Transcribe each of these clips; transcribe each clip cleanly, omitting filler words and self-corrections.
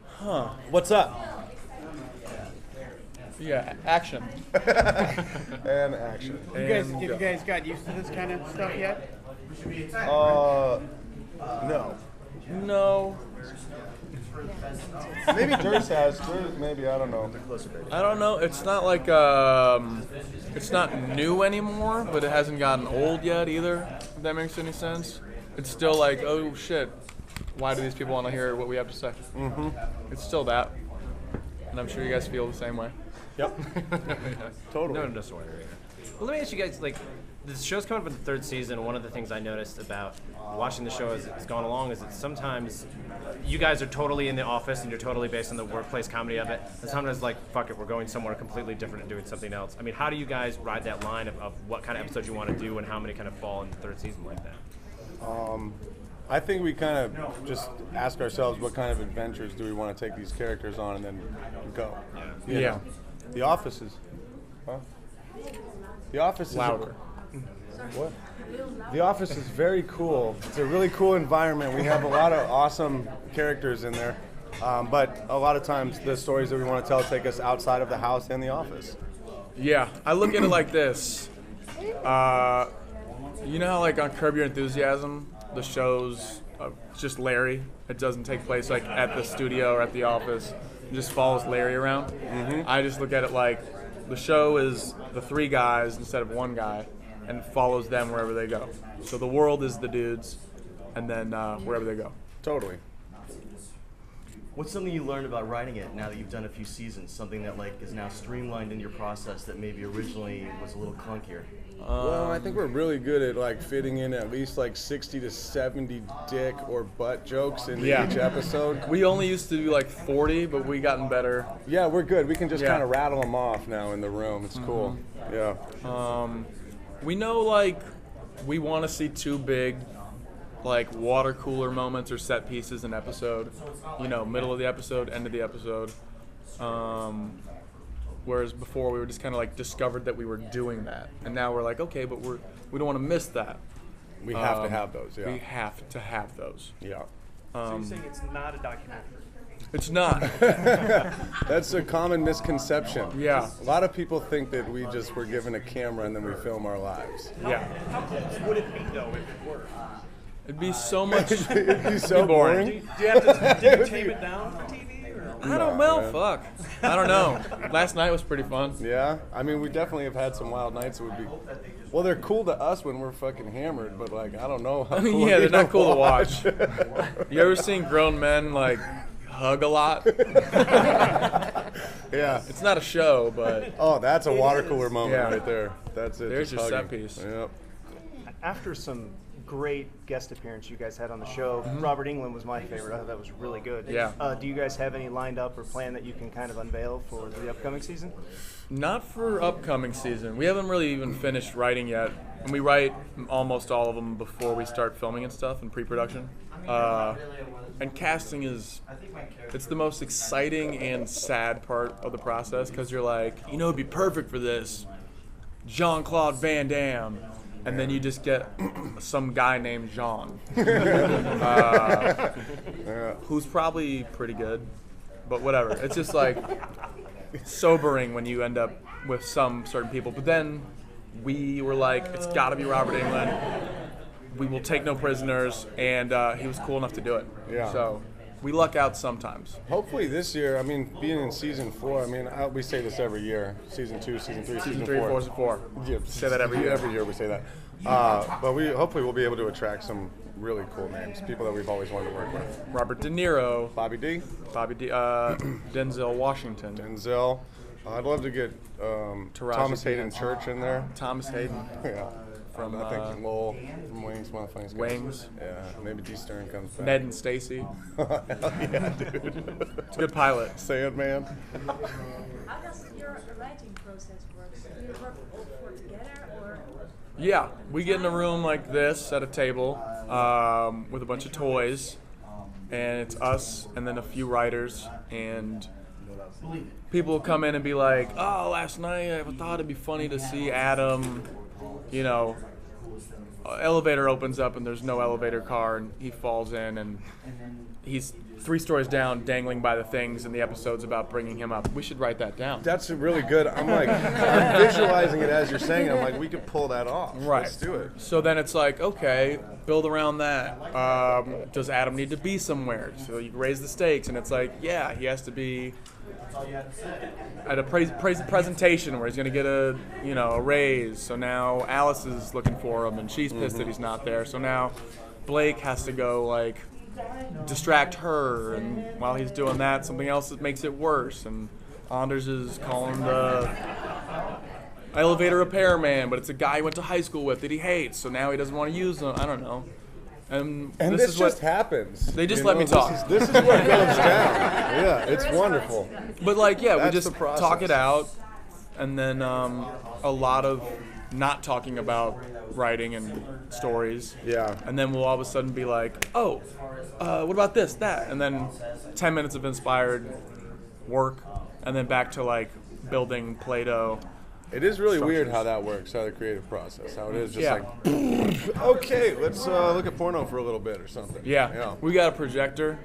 Huh. What's up? Yeah, action. And action. Have you guys got used to this kind of stuff yet? No. No. Maybe Durst has. Durst, maybe, I don't know. I don't know. It's not like it's not new anymore, but it hasn't gotten old yet either. If that makes any sense. It's still like, oh shit, why do these people want to hear what we have to say? Mm-hmm. It's still that, and I'm sure you guys feel the same way. Yep. Totally. No one doesn't worry. Well, let me ask you guys, like, the show's coming up in the third season. One of the things I noticed about watching the show as it's gone along is that sometimes you guys are totally in the office and you're totally based on the workplace comedy of it. And sometimes, like, fuck it, we're going somewhere completely different and doing something else. I mean, how do you guys ride that line of what kind of episodes you want to do and how many kind of fall in the third season like that? I think we kind of just ask ourselves what kind of adventures do we want to take these characters on and then go. You know? The Office is... Huh? The Office is... Louder. What? The Office is very cool. It's a really cool environment. We have a lot of awesome characters in there. But a lot of times the stories that we want to tell take us outside of the house and the office. Yeah, I look at it like this. You know how like on Curb Your Enthusiasm, the show's just Larry. It doesn't take place like at the studio or at the office. It just follows Larry around. Mm-hmm. I just look at it like the show is the three guys instead of one guy and follows them wherever they go. So the world is the dudes and then wherever they go. Totally. What's something you learned about writing it now that you've done a few seasons? Something that like is now streamlined in your process that maybe originally was a little clunkier? Well, I think we're really good at like fitting in at least like 60 to 70 dick or butt jokes in each episode. We only used to do like 40, but we gotten better. Yeah, we're good. We can just kind of rattle them off now in the room. It's cool. Yeah. We know like we want to see two big like water cooler moments or set pieces in episode. You know, middle of the episode, end of the episode. Whereas before we were just kind of like discovered that we were doing that, and now we're like, okay, but we don't want to miss that. We have to have those. Yeah. We have to have those. Yeah. So you're saying it's not a documentary? It's not. That's a common misconception. Yeah. A lot of people think that we just were given a camera and then we film our lives. Yeah. How close would it be though if it were? It'd be so much. It'd be so boring. Do you have to did you tape it down for TV? Or? I don't know. Fuck. I don't know. Last night was pretty fun. Yeah. I mean, we definitely have had some wild nights. It would be. Well, they're cool to us when we're fucking hammered, but like I don't know how. Cool yeah, they're not cool to watch. You ever seen grown men like hug a lot? Yeah. It's not a show, but. Oh, that's a water cooler moment right there. That's it. There's your hugging. set piece. Yep. After some great guest appearance you guys had on the show, Robert Englund was my favorite. I thought that was really good. Yeah. Do you guys have any lined up or planned that you can kind of unveil for the upcoming season? Not for upcoming season. We haven't really even finished writing yet, and we write almost all of them before we start filming and stuff in pre-production. And casting it's the most exciting and sad part of the process because you're like, you know, it'd be perfect for this, Jean-Claude Van Damme. And then you just get some guy named Jean, who's probably pretty good, but whatever. It's just like sobering when you end up with some certain people. But then we were like, it's got to be Robert Englund. We will take no prisoners, and he was cool enough to do it. Yeah. So we luck out sometimes. Hopefully this year, I mean, being in season 4, I mean, we say this every year. Season 2, season 3, season 4. Season 4. Yeah, Say that every year. Every year we say that. But we hopefully we'll be able to attract some really cool names, people that we've always wanted to work with. Robert De Niro. Bobby D. Denzel Washington. Denzel. I'd love to get Thomas Hayden Church in there. Thomas Hayden. Yeah. From I think Lowell from Wings, one of the funniest guys. Wings. Yeah, maybe D. Stern comes back. Ned and Stacy. Hell yeah, dude. It's a good pilot. Sandman. How does your writing process work? Do you work all four together, or? Yeah, we get in a room like this at a table with a bunch of toys, and it's us and then a few writers, and people will come in and be like, oh, last night I thought it'd be funny to see Adam, you know, elevator opens up and there's no elevator car, and he falls in, and he's 3 stories down, dangling by the things, and the episode's about bringing him up. We should write that down. That's really good. I'm visualizing it as you're saying it. I'm like, we could pull that off. Right. Let's do it. So then it's like, okay, build around that. Does Adam need to be somewhere? So you raise the stakes, and it's like, yeah, he has to be at a presentation where he's going to get a raise. So now Alice is looking for him, and she's pissed that he's not there. So now Blake has to go like distract her, and while he's doing that, something else that makes it worse. And Anders is calling the elevator repairman, but it's a guy he went to high school with that he hates. So now he doesn't want to use them. I don't know. And this is just what happens. they just let me talk. This is what goes down. Yeah, it's wonderful. But like, yeah, we That's just the process. talk it out, and then a lot of not talking about writing and stories. Yeah. And then we'll all of a sudden be like, oh, what about this, that? And then 10 minutes of inspired work, and then back to like building Play-Doh. It is really weird structures. how that works, how the creative process, how it is just Yeah. like, okay, let's look at porno for a little bit or something. Yeah. We got a projector.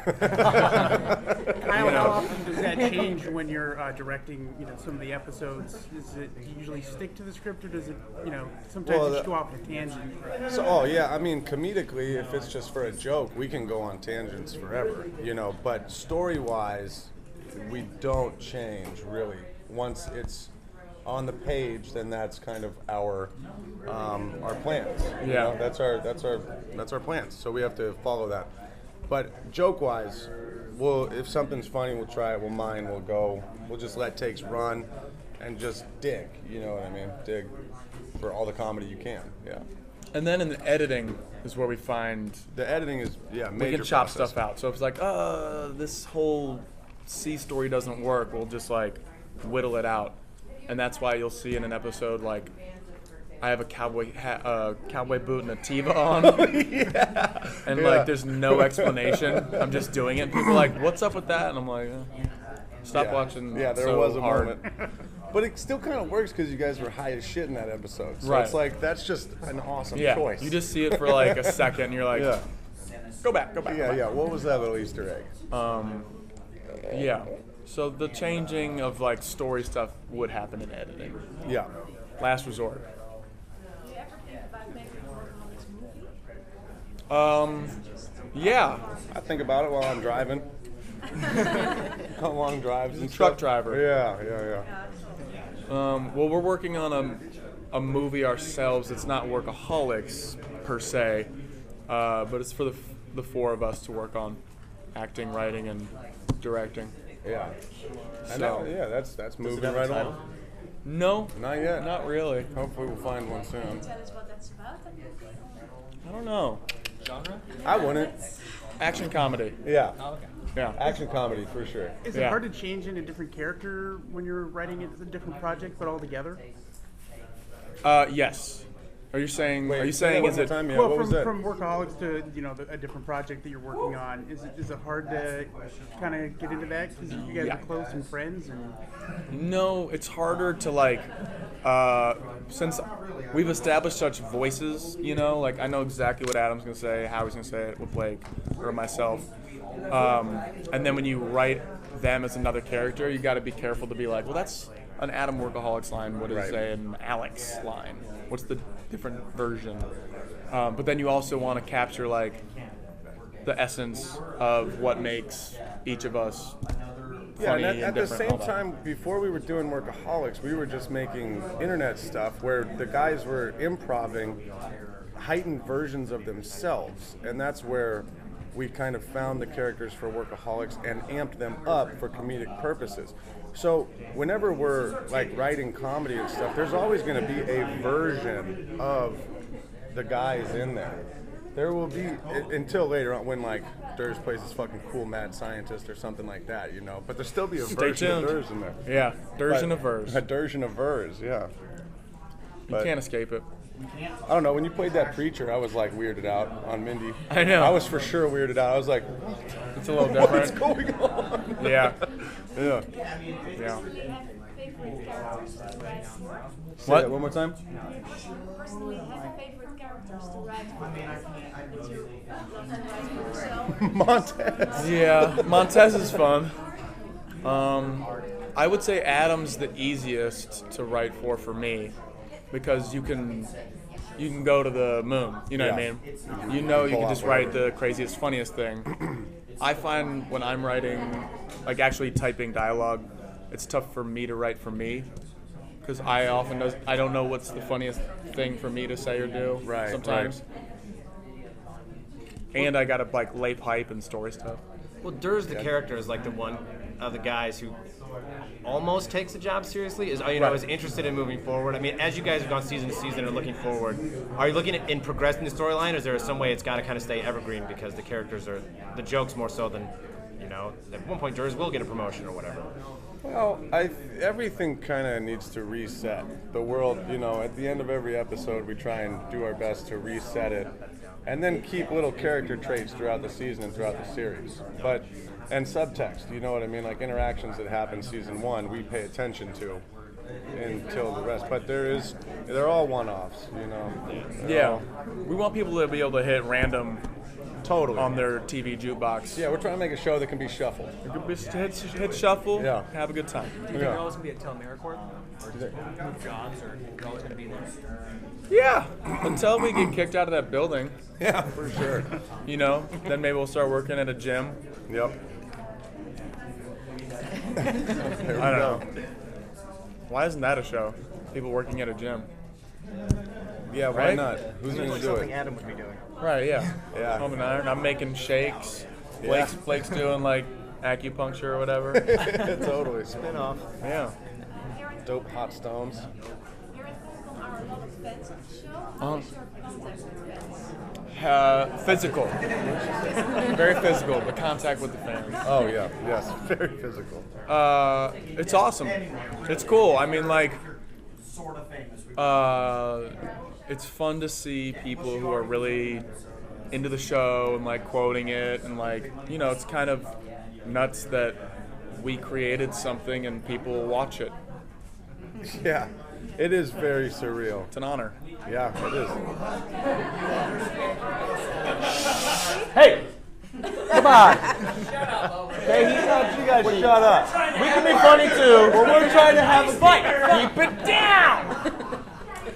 How often does that change when you're directing, some of the episodes? Is it do you usually stick to the script, or does it, sometimes Well, you just go off on a tangent? So, I mean, comedically, if it's just for a joke, we can go on tangents forever, but story-wise, we don't change, really. Once it's on the page, then that's kind of our plans. Yeah. That's our plans. So we have to follow that. But joke-wise, if something's funny, we'll try it. We'll mime. We'll go. We'll just let takes run, and just dig. You know what I mean? Dig for all the comedy you can. Yeah. And then in the editing is where we find The editing is major. we can chop process. stuff out. So if it's like, this whole C story doesn't work, we'll just like whittle it out. And that's why you'll see in an episode like I have a cowboy boot and a Teva on, and like there's no explanation. I'm just doing it. And people are like, "What's up with that?" And I'm like, "Stop watching." Yeah, there so was a hard. moment. But it still kind of works because you guys were high as shit in that episode. So Right. it's like, that's just an awesome Yeah, choice. you just see it for like a second, and you're like, Yeah. "Go back, go back." go back." Yeah. What was that little Easter egg? Yeah. So the changing of like story stuff would happen in editing. Yeah. Last resort. Do you ever think about making a Workaholics movie? Yeah. I think about it while I'm driving. Long drives and Truck stuff. driver. Yeah. Well, we're working on a movie ourselves. It's not Workaholics per se, but it's for the 4 of us to work on, acting, writing, and directing. Yeah. And So- that's moving right on. No, Not yet. not really. Hopefully we'll find one soon. Tell us what that's about. That movie? I don't know. I wouldn't. Action comedy. Yeah. Yeah. Action comedy for sure. Is Yeah. it hard to change in a different character when you're writing it as a different project, but all together? Yes. Are you saying? Wait, are you say that saying one is more it? time? Yeah, Well, what from, was that? from Workaholics to a different project that you're working on, is it hard to kind of get into that because you guys Yeah. are close and friends? And No, it's harder to like, since we've established such voices, like I know exactly what Adam's gonna say, how he's gonna say it with Blake or myself, and then when you write them as another character, you got to be careful to be like, well, that's an Adam Workaholics line. What is Right. an Alex line? What's the different version? But then you also want to capture like the essence of what makes each of us Yeah, funny and and at the different. same all that. time, before we were doing Workaholics, we were just making internet stuff where the guys were improvising heightened versions of themselves, and that's where we kind of found the characters for Workaholics and amped them up for comedic purposes. So whenever we're like writing comedy and stuff, there's always going to be a version of the guys in there. There will be, until later on when like Durs plays this fucking cool mad scientist or something like that, but there'll still be a Stay version tuned. of Durs in there. Yeah, version of verse. A version of Vers, yeah. You can't escape it. I don't know, when you played that preacher, I was like weirded out on Mindy. I know. I was for sure weirded out. I was like, It's a little what's different. going on? Yeah, Yeah. yeah. Do you have favorite characters to write for? Say What? that one more time? Do you personally have a favorite character characters to write for? Did you love to write for yourself? Montez. Yeah, Montez is fun. I would say Adam's the easiest to write for me, because you can go to the moon. You know what I mean? You know, you can just write the craziest, funniest thing. I find when I'm writing, like actually typing dialogue, it's tough for me to write for me, because I don't know what's the funniest thing for me to say or do. Right, sometimes. And I gotta like lay pipe and story stuff. Well, Dur's the character is like the one of the guys who almost takes the job seriously. Is interested in moving forward. I mean, as you guys have gone season to season and looking forward, are you looking at in progressing the storyline, or is there some way it's got to kind of stay evergreen because the characters are the jokes more so than, you know, at one point Dur's will get a promotion or whatever. Well, everything kind of needs to reset. The world, you know, at the end of every episode, we try and do our best to reset it, and then keep little character traits throughout the season and throughout the series. And subtext, you know what I mean? Like interactions that happen season 1, we pay attention to until the rest. But they're all one-offs, you know. Yeah, we want people to be able to hit random Totally. on their TV jukebox. Yeah, we're trying to make a show that can be shuffled. You could just hit shuffle, Yeah. have a good time. Do you think you're always going to be at Telemaricor? Or just move jobs, or you're always going to be there? Yeah, until we get kicked out of that building, Yeah, for sure. you know, then maybe we'll start working at a gym. Yep. I don't know. Why isn't that a show? People working at a gym. Yeah, why Right? not? Who's Seems going to like do something it? Adam would be doing. Right, yeah. Yeah. Home and iron. I'm making shakes. Yeah. Blake's doing like acupuncture or whatever. Totally. Spin off. Yeah. Dope hot stones. Here at Holm are a lot of fans of the show. Uh-huh. How is your contact with fans? Physical. Very physical, the contact with the fans. Oh, yeah. Yes. Very physical. It's awesome. It's cool. I mean, like, it's fun to see people who are really into the show and like quoting it, and like, you know, it's kind of nuts that we created something and people watch it. Yeah. It is very surreal. It's an honor. Yeah, it is. Hey! Come on! Hey, he's not you guys shut up. We can be funny too, but we're trying to have a fight. Keep it down!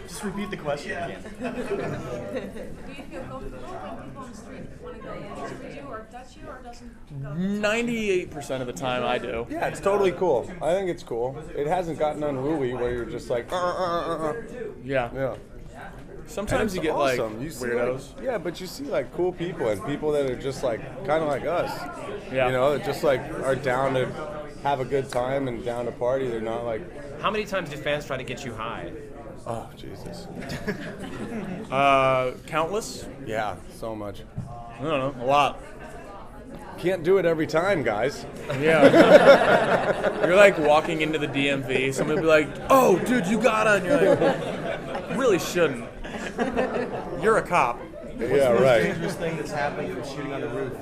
Just repeat the question again. Do you feel comfortable when people on the street want to go pictures with you or touch you, or doesn't go? 98% of the time I do. Yeah, it's totally cool. I think it's cool. It hasn't gotten unruly where you're just like, Yeah. Yeah. Sometimes you And get it's like awesome. You see, weirdos. like, yeah, but you see like cool people and people that are just like kind of like us. Yeah. You know, that just like are down to have a good time and down to party. They're not like, How many times do fans try to get you high? oh Jesus. Countless? Yeah, so much. I don't know, a lot. Can't do it every time, guys. Yeah. You're like walking into the DMV, someone will be like, oh, dude, you gotta, and you're like, really shouldn't. You're a cop. Yeah, What's the most right. dangerous thing that's happened from shooting on the roof?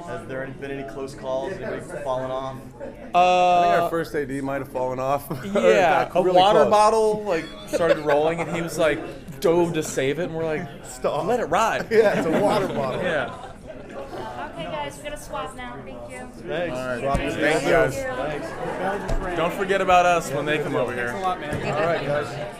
Have there been any close calls? Anybody fallen off? I think our first AD might have fallen off. Yeah, Got a really water close. bottle like started rolling, and he was like dove to save it, and we're like, Stop. let it ride. Yeah, it's a water bottle. Yeah. Okay, guys, we're gonna swap now. Thank you. Thanks. All right. Thank you guys. Don't forget about us when they come over here. Thanks a lot, man. All right, guys.